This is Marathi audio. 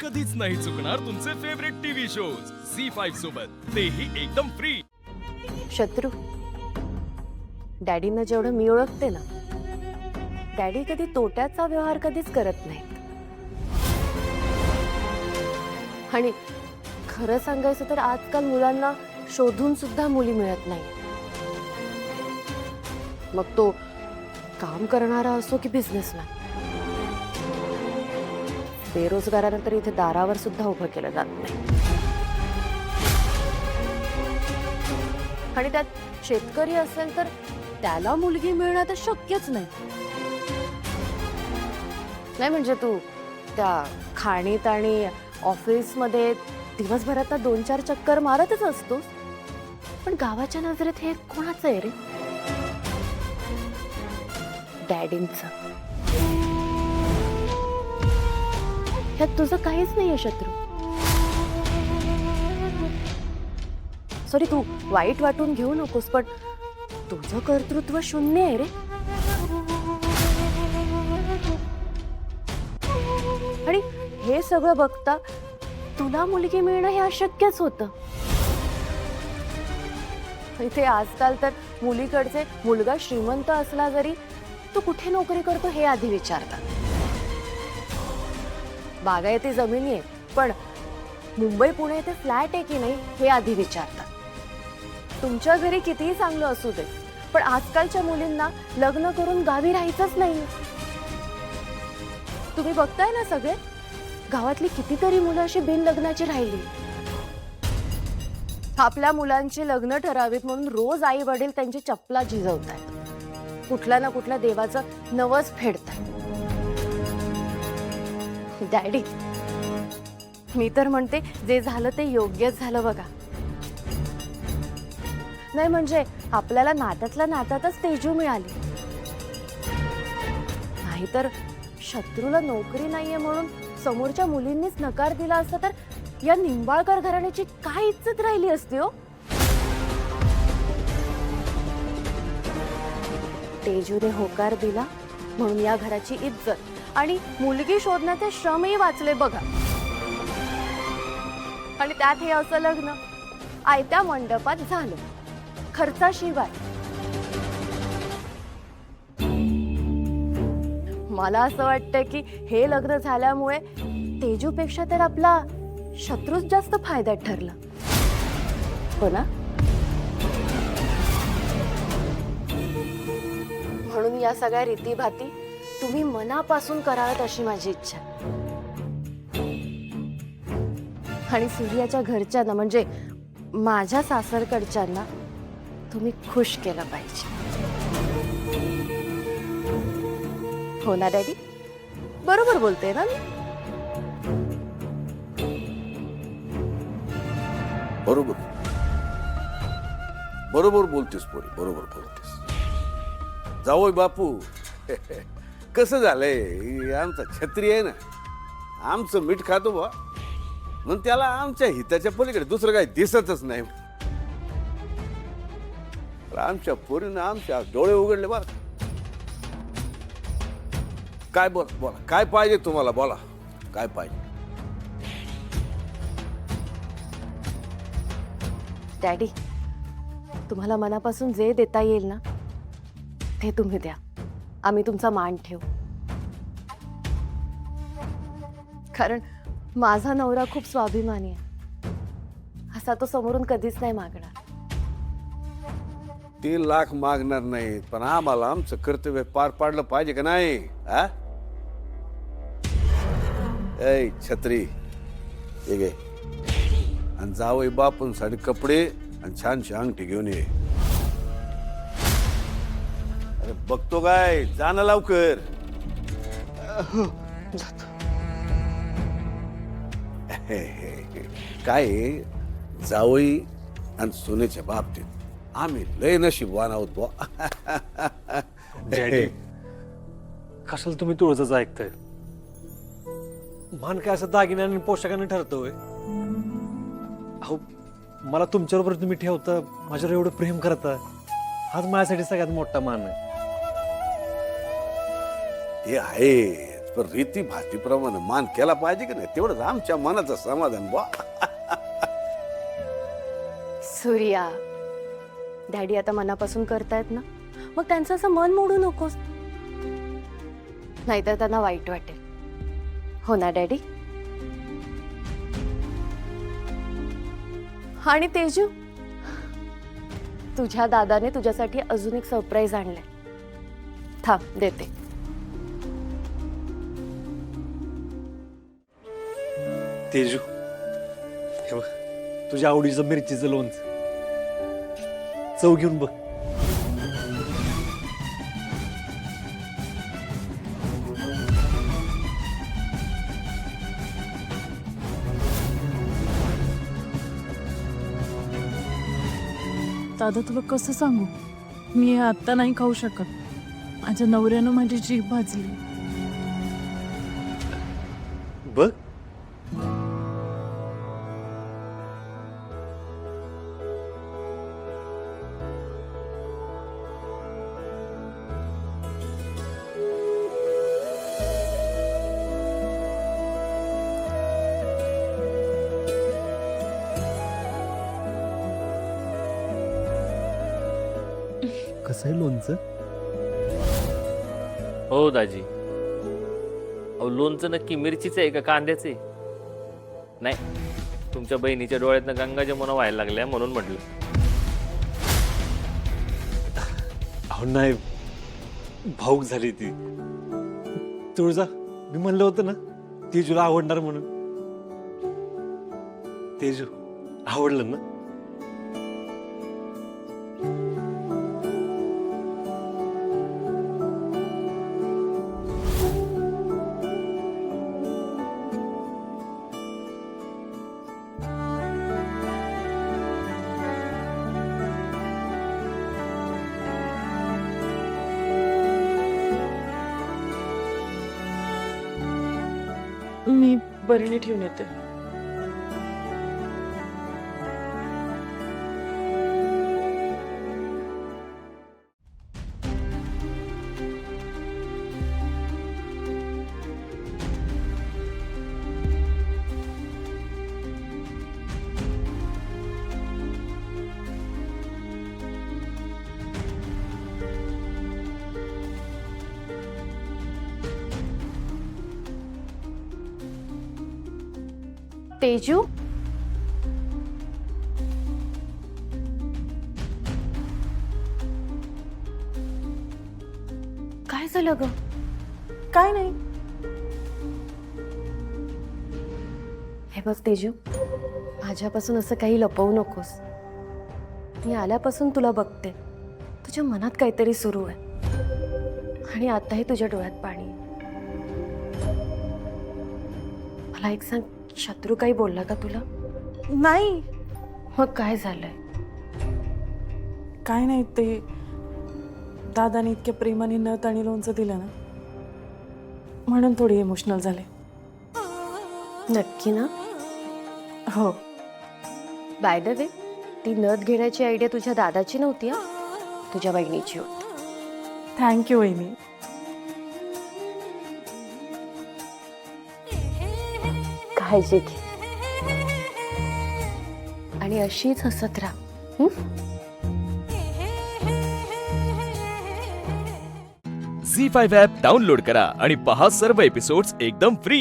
कधीच नाही चुकणार तुमचे फेवरेट टीव्ही शोज झी5 सोबत, तेही एकदम फ्री. शत्रू, डॅडींना जेवढं मी ओळखते ना, डॅडी कधी तोट्याचा व्यवहार कधीच करत नाहीत. आणि खरं सांगायचं तर आजकाल मुलांना शोधून सुद्धा मुली मिळत नाही. मग तो काम करणारा असो की बिझनेसमॅन. बेरोजगारांना तर इथे दारावर सुद्धा उभं केलं जात नाही. आणि त्यात शेतकरी असेल तर त्याला मुलगी मिळणं तर शक्यच नाही. नाही म्हणजे तू त्या खाणीत आणि ऑफिसमध्ये दिवसभरात 2-4 चक्कर मारतच असतोस, पण गावाच्या नजरेत हे कोणाचं आहे रे? डॅडींचं. ह्यात तुझं काहीच नाहीये शत्रू. सॉरी, तू वाईट वाटून घेऊ नकोस, पण तुझं कर्तृत्व शून्य आहे रे. आणि हे सगळं बघता तुला मुलगी मिळणं हे अशक्यच होतं. इथे आजकाल तर मुलीकडचे मुलगा श्रीमंत असला जरी तो कुठे नोकरी करतो हे आधी विचारतात. बागायती जमिनी आहे पण मुंबई पुणे येथे फ्लॅट आहे की नाही हे आधी विचारतात. तुमच्या घरी कितीही चांगलं असू दे, पण आजकालच्या मुलींना लग्न करून गावी राहायचंच नाही. तुम्ही बघताय ना, सगळे गावातली कितीतरी मुलं अशी बिन लग्नाची राहिली. आपल्या मुलांची लग्न ठरावीत म्हणून रोज आई वडील त्यांची चपला झिजवतायत. कुठल्या ना कुठल्या देवाचं नवस फेडतायत. डॅडी, मी तर म्हणते जे झालं ते योग्यच झालं बघा. नाही म्हणजे आपल्याला नात्यातल्या नात्यातच तेजू मिळाली. नाहीतर शत्रूला नोकरी नाहीये म्हणून समोरच्या मुलींनीच नकार दिला असता तर या निंबाळकर घराण्याची काय इज्जत राहिली असती हो. तेजूने होकार दिला म्हणून या घराची इज्जत आणि मुलगी शोधण्याचे श्रमही वाचले बघा. आणि त्यात हे असं लग्न आयत्या मंडपात झालं, खर्चाशिवाय. मला असं वाटतं की हे लग्न झाल्यामुळे तेजूपेक्षा तर आपला शत्रूच जास्त फायद्यात ठरला, हो ना? म्हणून या सगळ्या रीतीभाती तुम्ही मनापासून कराव्यात अशी माझी इच्छा. आणि सूर्याच्या घरच्यांना म्हणजे माझ्या सासरकडच्यांना तुम्ही खुश केलं पाहिजे, हो ना डॅडी? बरोबर बोलते ना मी? बरोबर बरोबर बोलतेस पोरी, बरोबर बोलतेस. जावोय बापू, कसं झालंय, आमचा छत्री आहे ना, आमचं मीठ खातो बा, म्हणून त्याला आमच्या हिताच्या पलीकडे दुसरं काही दिसतच नाही. आमच्या पोरीनं आमच्या डोळे उघडले बा. काय बोला, काय पाहिजे तुम्हाला, बोला काय पाहिजे. डॅडी, तुम्हाला मनापासून जे देता येईल ना ते तुम्ही द्या. आम्ही तुमचा मान ठेवू. कारण माझा नवरा खूप स्वाभिमानी आहे, असा तो समोरून कधीच नाही मागणार. 3 लाख मागणार नाही, पण आम्हाला आमचं कर्तव्य पार पाडलं पाहिजे का नाही? हा, ऐ छत्री ठीक आहे, आणि जावई बापूंसाठी कपडे आणि छानशी अंगठी घेऊन ये. अरे बघतो काय, जाणं लवकर. काय जावई आणि सोन्याच्या बाबतीत आम्ही लय नशीबवान आहोत बुवा. डॅडी, कशाला तुम्ही तुळजाचं ऐकताय? मान काय असं दागिन्याने आणि पोशाखाने ठरतोय? अहो, मला तुमच्याबरोबर तुम्ही ठेवता, माझ्यावर एवढं प्रेम करता, हाच माझ्यासाठी सगळ्यात मोठा मान आहे. हे आहे, पण रीती भातीप्रमाणे मान केला पाहिजे की नाही, तेवढंच आमच्या मनाचं समाधान बा. सूर्या, डॅडी आता मनापासून करतायत ना, मग त्यांचं असं मन मोडू नकोस, नाहीतर त्यांना वाईट वाटेल. हो ना डॅडी? आणि तेजू, तुझ्या दादाने तुझ्यासाठी अजून एक सरप्राईज आणलंय. थांब देते. तेजू, हे बघ, तुझ्या आवडीचं मिरचीचं लोणचं. चव घेऊन बघ. दादा तुला कसं सांगू, मी हे आत्ता नाही खाऊ शकत. माझ्या नवऱ्यानं माझी जीभ भाजली. बघ. कसं आहे लोणचं? हो दाजी. अहो लोणचं नक्की मिरचीचं आहे का कांद्याचं आहे? नाही, तुमच्या बहिणीच्या डोळ्यातनं गंगा जमुना व्हायला लागल्या म्हणून म्हटलं. अहो नाही, भाऊक झाली ती. तुळजा, मी म्हणलं होतं ना तेजूला आवडणार म्हणून. तेजू, आवडलं ना? मी बरणी ठेवून येते. तेजू, काय झालं ग? काय नाही. हे बघ तेजू, माझ्यापासून असं काही लपवू नकोस. मी आल्यापासून तुला बघते, तुझ्या मनात काहीतरी सुरू आहे आणि आताही तुझ्या डोळ्यात पाणी आहे. मला एक सांग, शत्रू काही बोलला का तुला? नाही. मग काय झालंय? काय नाही, ते दादाने इतक्या प्रेमाने नथ आणि लोणचं दिलं ना, म्हणून थोडी इमोशनल झाले. नक्की ना? हो. बाय द वे, ती नथ घेण्याची आयडिया तुझ्या दादाची नव्हती, हा, तुझ्या बहिणीची होती. थँक्यू वहिनी. काळजी घे आणि अशीच हसत राहा. झी 5 ॲप डाउनलोड करा आणि पहा सर्व एपिसोड्स एकदम फ्री.